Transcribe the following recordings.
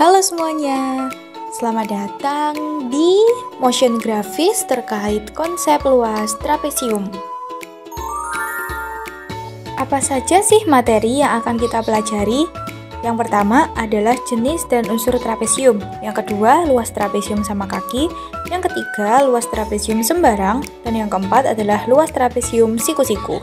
Halo semuanya, selamat datang di motion grafis terkait konsep luas trapesium. Apa saja sih materi yang akan kita pelajari? Yang pertama adalah jenis dan unsur trapesium. Yang kedua, luas trapesium sama kaki. Yang ketiga, luas trapesium sembarang. Dan yang keempat adalah luas trapesium siku-siku.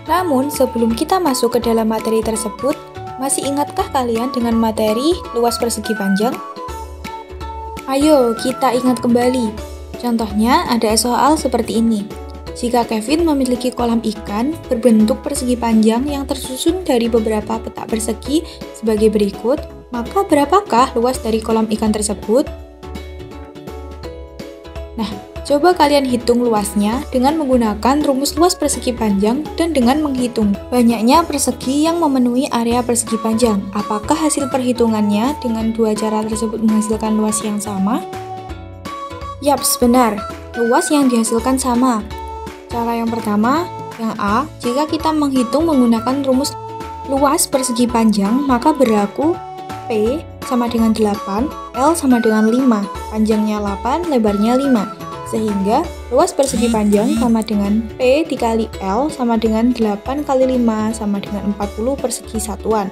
Namun, sebelum kita masuk ke dalam materi tersebut, masih ingatkah kalian dengan materi luas persegi panjang? Ayo kita ingat kembali. Contohnya ada soal seperti ini. Jika Kevin memiliki kolam ikan berbentuk persegi panjang yang tersusun dari beberapa petak persegi sebagai berikut, maka berapakah luas dari kolam ikan tersebut? Nah, coba kalian hitung luasnya dengan menggunakan rumus luas persegi panjang dan dengan menghitung banyaknya persegi yang memenuhi area persegi panjang. Apakah hasil perhitungannya dengan dua cara tersebut menghasilkan luas yang sama? Yaps, benar. Luas yang dihasilkan sama. Cara yang pertama, yang A, jika kita menghitung menggunakan rumus luas persegi panjang, maka berlaku P sama dengan 8, L sama dengan 5, panjangnya 8, lebarnya 5. Sehingga luas persegi panjang sama dengan P dikali L sama dengan 8 kali 5 sama dengan 40 persegi satuan.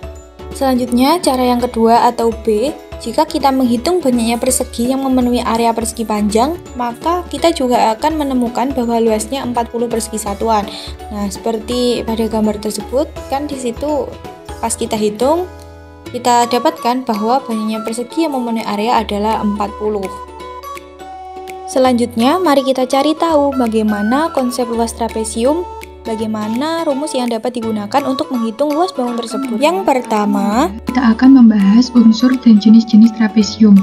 Selanjutnya, cara yang kedua atau B, jika kita menghitung banyaknya persegi yang memenuhi area persegi panjang, maka kita juga akan menemukan bahwa luasnya 40 persegi satuan. Nah, seperti pada gambar tersebut, kan di situ pas kita hitung, kita dapatkan bahwa banyaknya persegi yang memenuhi area adalah 40. Selanjutnya, mari kita cari tahu bagaimana konsep luas trapesium, bagaimana rumus yang dapat digunakan untuk menghitung luas bangun tersebut. Yang pertama, kita akan membahas unsur dan jenis-jenis trapesium.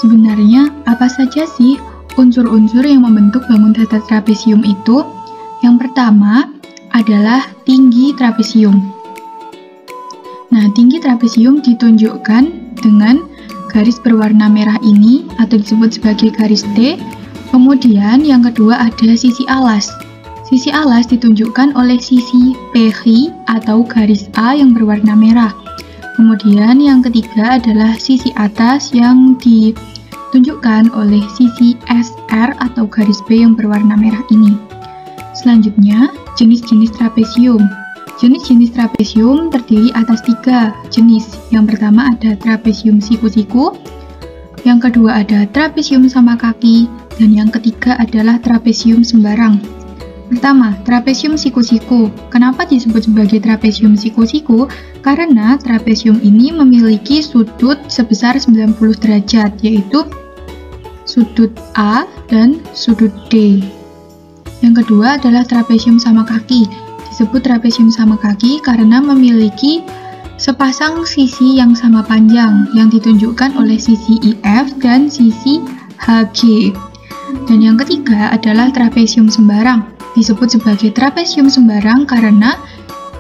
Sebenarnya, apa saja sih unsur-unsur yang membentuk bangun datar trapesium itu? Yang pertama adalah tinggi trapesium. Nah, tinggi trapesium ditunjukkan dengan garis berwarna merah ini atau disebut sebagai garis T. Kemudian yang kedua ada sisi alas. Sisi alas ditunjukkan oleh sisi PH atau garis A yang berwarna merah. Kemudian yang ketiga adalah sisi atas yang ditunjukkan oleh sisi SR atau garis B yang berwarna merah ini. Selanjutnya, jenis-jenis trapesium. Jenis-jenis trapesium terdiri atas 3 jenis. Yang pertama ada trapesium siku-siku, yang kedua ada trapesium sama kaki, dan yang ketiga adalah trapesium sembarang. Pertama, trapesium siku-siku. Kenapa disebut sebagai trapesium siku-siku? Karena trapesium ini memiliki sudut sebesar 90 derajat, yaitu sudut A dan sudut D. Yang kedua adalah trapesium sama kaki. Disebut trapesium sama kaki karena memiliki sepasang sisi yang sama panjang yang ditunjukkan oleh sisi IF dan sisi HG. Dan yang ketiga adalah trapesium sembarang. Disebut sebagai trapesium sembarang karena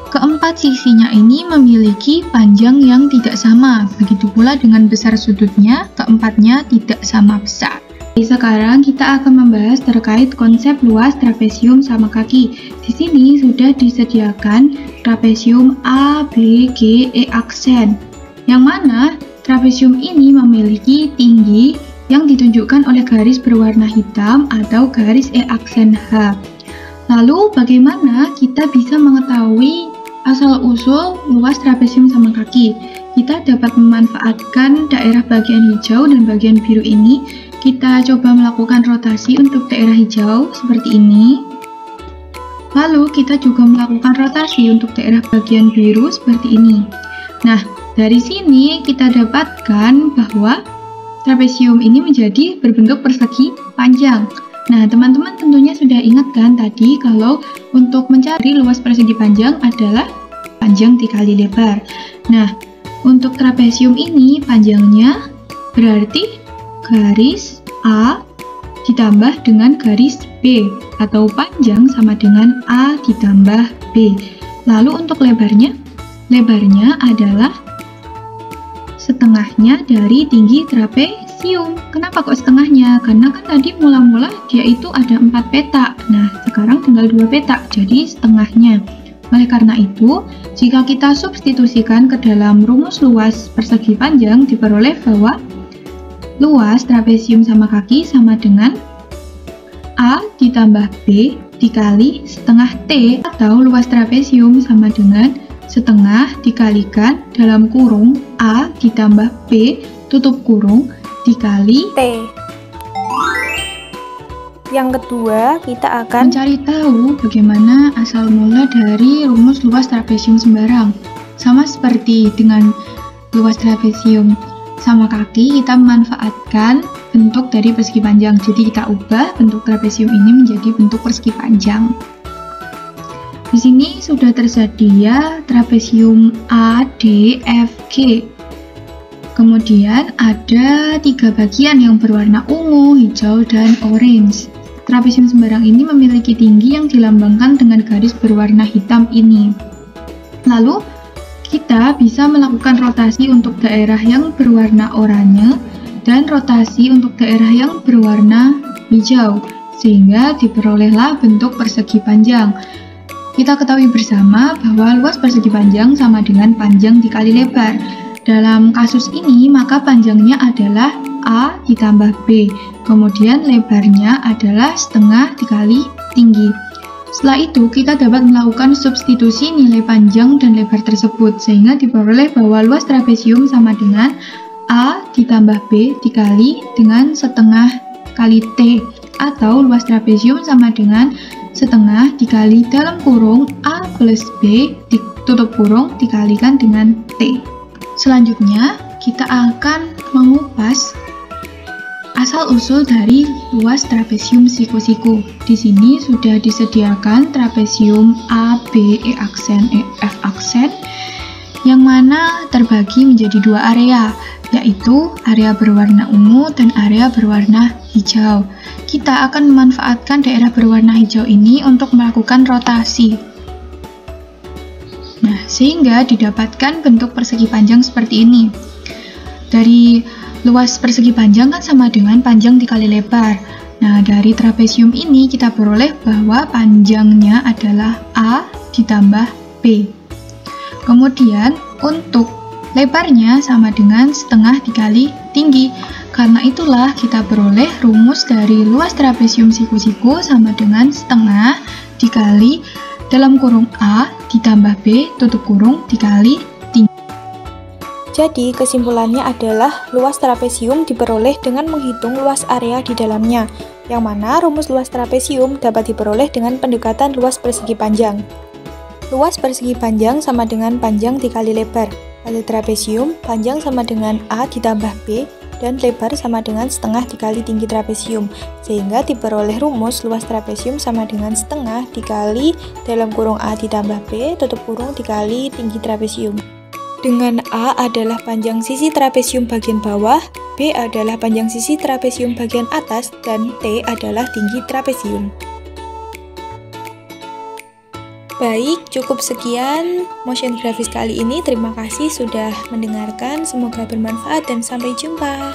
keempat sisinya ini memiliki panjang yang tidak sama. Begitu pula dengan besar sudutnya, keempatnya tidak sama besar. Sekarang kita akan membahas terkait konsep luas trapesium sama kaki. Di sini sudah disediakan trapesium A, B, G, E aksen. Yang mana trapesium ini memiliki tinggi yang ditunjukkan oleh garis berwarna hitam atau garis E aksen H. Lalu bagaimana kita bisa mengetahui asal-usul luas trapesium sama kaki? Kita dapat memanfaatkan daerah bagian hijau dan bagian biru ini. Kita coba melakukan rotasi untuk daerah hijau seperti ini. Lalu kita juga melakukan rotasi untuk daerah bagian biru seperti ini. Nah, dari sini kita dapatkan bahwa trapesium ini menjadi berbentuk persegi panjang. Nah, teman-teman tentunya sudah ingat kan tadi kalau untuk mencari luas persegi panjang adalah panjang dikali lebar. Nah, untuk trapesium ini panjangnya berarti garis A ditambah dengan garis B atau panjang sama dengan A ditambah B. Lalu untuk lebarnya adalah setengahnya dari tinggi trapesium. Kenapa kok setengahnya? Karena kan tadi mula-mula dia itu ada 4 petak. Nah, sekarang tinggal 2 petak, jadi setengahnya. Oleh karena itu, jika kita substitusikan ke dalam rumus luas persegi panjang, diperoleh bahwa luas trapesium sama kaki sama dengan A ditambah B dikali setengah T, atau luas trapesium sama dengan setengah dikalikan dalam kurung A ditambah B tutup kurung dikali T. Yang kedua, kita akan mencari tahu bagaimana asal mula dari rumus luas trapesium sembarang. Sama seperti dengan luas trapesium sama kaki, kita memanfaatkan bentuk dari persegi panjang. Jadi kita ubah bentuk trapesium ini menjadi bentuk persegi panjang. Di sini sudah tersedia trapesium A, D, F, G. Kemudian ada 3 bagian yang berwarna ungu, hijau, dan orange. Trapesium sembarang ini memiliki tinggi yang dilambangkan dengan garis berwarna hitam ini. Lalu, kita bisa melakukan rotasi untuk daerah yang berwarna oranye dan rotasi untuk daerah yang berwarna hijau, sehingga diperolehlah bentuk persegi panjang. Kita ketahui bersama bahwa luas persegi panjang sama dengan panjang dikali lebar. Dalam kasus ini, maka panjangnya adalah A ditambah B, kemudian lebarnya adalah setengah dikali tinggi. Setelah itu, kita dapat melakukan substitusi nilai panjang dan lebar tersebut, sehingga diperoleh bahwa luas trapesium sama dengan A ditambah B dikali dengan setengah kali T, atau luas trapesium sama dengan setengah dikali dalam kurung A plus B tutup kurung dikalikan dengan T. Selanjutnya, kita akan mengupas asal-usul dari luas trapesium siku-siku. Di sini sudah disediakan trapesium A, B, E aksen, E, F aksen, yang mana terbagi menjadi 2 area, yaitu area berwarna ungu dan area berwarna hijau. Kita akan memanfaatkan daerah berwarna hijau ini untuk melakukan rotasi. Nah, sehingga didapatkan bentuk persegi panjang seperti ini. Dari luas persegi panjang kan sama dengan panjang dikali lebar. Nah, dari trapesium ini kita peroleh bahwa panjangnya adalah A ditambah B. Kemudian untuk lebarnya sama dengan setengah dikali tinggi. Karena itulah kita peroleh rumus dari luas trapesium siku-siku sama dengan setengah dikali dalam kurung A ditambah B tutup kurung dikali tinggi. Jadi, kesimpulannya adalah luas trapesium diperoleh dengan menghitung luas area di dalamnya, yang mana rumus luas trapesium dapat diperoleh dengan pendekatan luas persegi panjang. Luas persegi panjang sama dengan panjang dikali lebar. Pada trapesium, panjang sama dengan A ditambah B, dan lebar sama dengan setengah dikali tinggi trapesium, sehingga diperoleh rumus luas trapesium sama dengan setengah dikali dalam kurung A ditambah B tutup kurung dikali tinggi trapesium. Dengan A adalah panjang sisi trapesium bagian bawah, B adalah panjang sisi trapesium bagian atas, dan T adalah tinggi trapesium. Baik, cukup sekian motion grafis kali ini. Terima kasih sudah mendengarkan, semoga bermanfaat dan sampai jumpa.